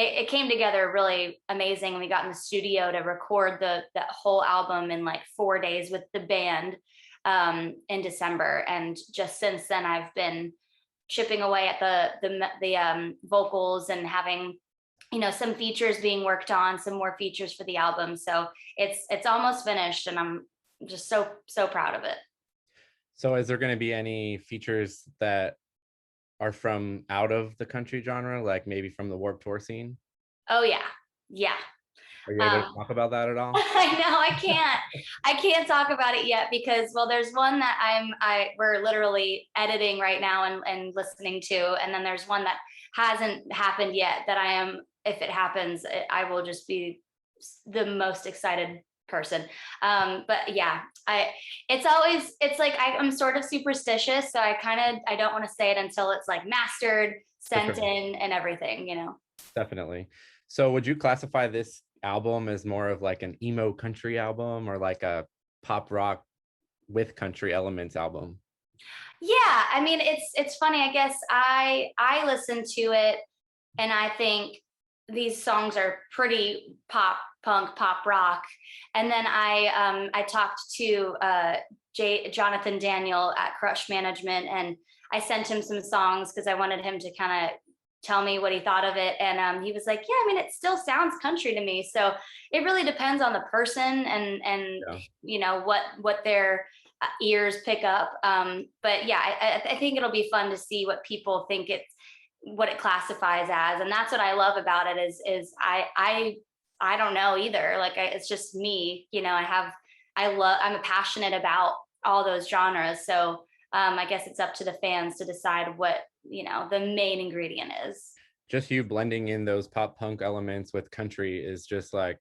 it came together really amazing. We got in the studio to record that whole album in like 4 days with the band in December. And just since then, I've been chipping away at the vocals and having, some features being worked on, some more features for the album. So it's almost finished, and I'm just so proud of it. So is there going to be any features that are from out of the country genre, like maybe from the Warped Tour scene? Oh yeah, yeah. Are you able to talk about that at all? I know I can't talk about it yet because, well, there's one that we're literally editing right now and listening to, and then there's one that hasn't happened yet that I am, if it happens, I will just be the most excited person. But yeah, it's like I'm sort of superstitious, so I don't want to say it until it's like mastered, sent in, and everything. Definitely. So would you classify this album as more of like an emo country album, or like a pop rock with country elements album? Yeah, I mean, it's funny. I guess I listen to it and I think these songs are pretty pop punk, pop rock. And then I talked to Jonathan Daniel at Crush Management, and I sent him some songs because I wanted him to kind of tell me what he thought of it. And he was like, yeah, I mean, it still sounds country to me. So it really depends on the person and Yeah. what their ears pick up. But yeah, I think it'll be fun to see what people think what it classifies as. And that's what I love about it is I don't know either. Like it's just me, I'm passionate about all those genres. So I guess it's up to the fans to decide what, the main ingredient is. Just you blending in those pop punk elements with country is just like,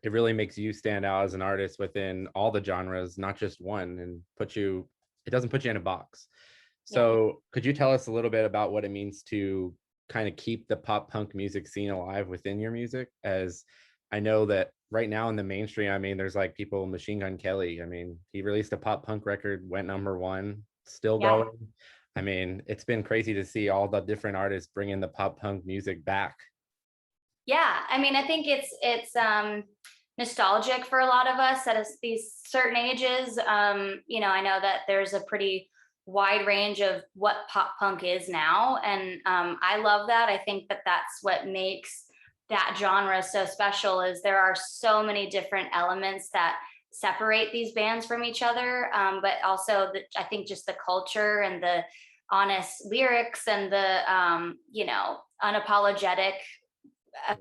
it really makes you stand out as an artist within all the genres, not just one, and it doesn't put you in a box. Yeah. So could you tell us a little bit about what it means to kind of keep the pop punk music scene alive within your music? As I know that right now in the mainstream, I mean, there's like people, Machine Gun Kelly, I mean, he released a pop punk record, went #1, still Yeah. going. I mean, it's been crazy to see all the different artists bringing the pop punk music back. Yeah. I mean, I think it's nostalgic for a lot of us at these certain ages. I know that there's a pretty wide range of what pop punk is now, and I love that. I think that that's what makes that genre so special, is there are so many different elements that separate these bands from each other, but also I think just the culture and the honest lyrics and the unapologetic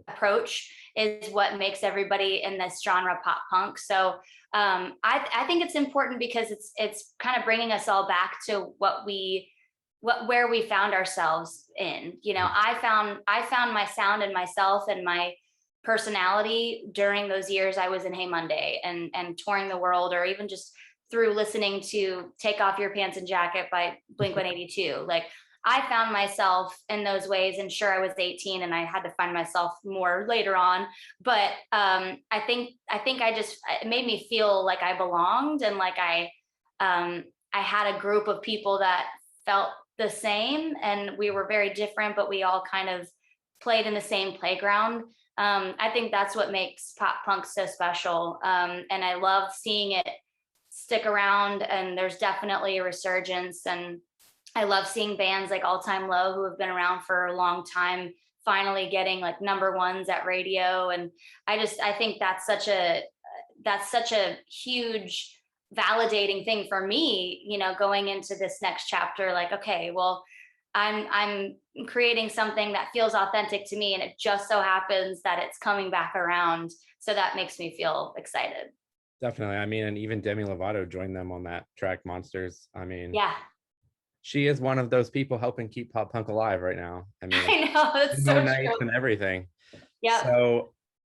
approach is what makes everybody in this genre pop punk. So I think it's important because it's kind of bringing us all back to where we found ourselves in. I found my sound and myself and my personality during those years I was in Hey Monday and touring the world, or even just through listening to Take Off Your Pants and Jacket by Blink-182. Like I found myself in those ways, and sure, I was 18 and I had to find myself more later on. But I think it made me feel like I belonged, and like I had a group of people that felt the same, and we were very different, but we all kind of played in the same playground. I think that's what makes pop punk so special. And I love seeing it stick around, and there's definitely a resurgence. And I love seeing bands like All Time Low, who have been around for a long time, finally getting like #1s at radio. And I think that's such a huge validating thing for me, going into this next chapter. Like, okay, well, I'm creating something that feels authentic to me, and it just so happens that it's coming back around. So that makes me feel excited. Definitely. I mean, and even Demi Lovato joined them on that track Monsters. I mean, Yeah. she is one of those people helping keep pop punk alive right now. I mean, I know, that's no so nights true. and everything. Yep. So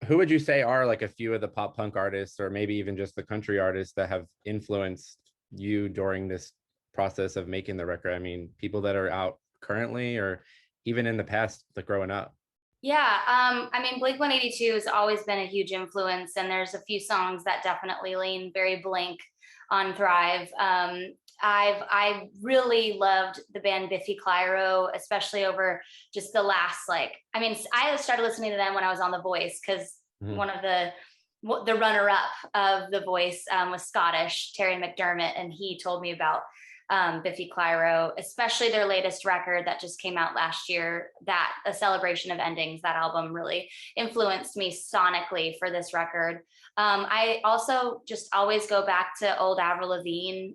who would you say are like a few of the pop punk artists, or maybe even just the country artists, that have influenced you during this process of making the record? I mean, people that are out currently, or even in the past, like growing up. Yeah, I mean, Blink-182 has always been a huge influence, and there's a few songs that definitely lean very Blink. on Thrive. I really loved the band Biffy Clyro, especially over just the last, like, I mean, I started listening to them when I was on The Voice, because one of the runner-up of The Voice was Scottish, Terry McDermott, and he told me about Biffy Clyro, especially their latest record that just came out last year, that A Celebration of Endings. That album really influenced me sonically for this record. I also just always go back to old Avril Lavigne.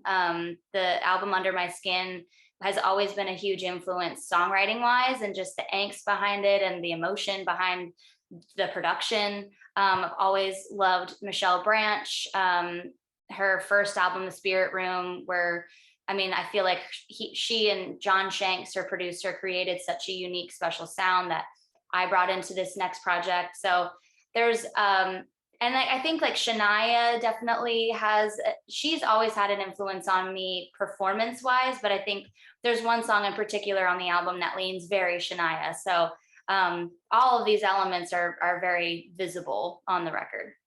The album Under My Skin has always been a huge influence songwriting wise, and just the angst behind it and the emotion behind the production. I've always loved Michelle Branch. Her first album, The Spirit Room, where, I mean, I feel like she and John Shanks, her producer, created such a unique, special sound that I brought into this next project. So there's, and I think like Shania definitely has, she's always had an influence on me performance wise, but I think there's one song in particular on the album that leans very Shania. So all of these elements are very visible on the record.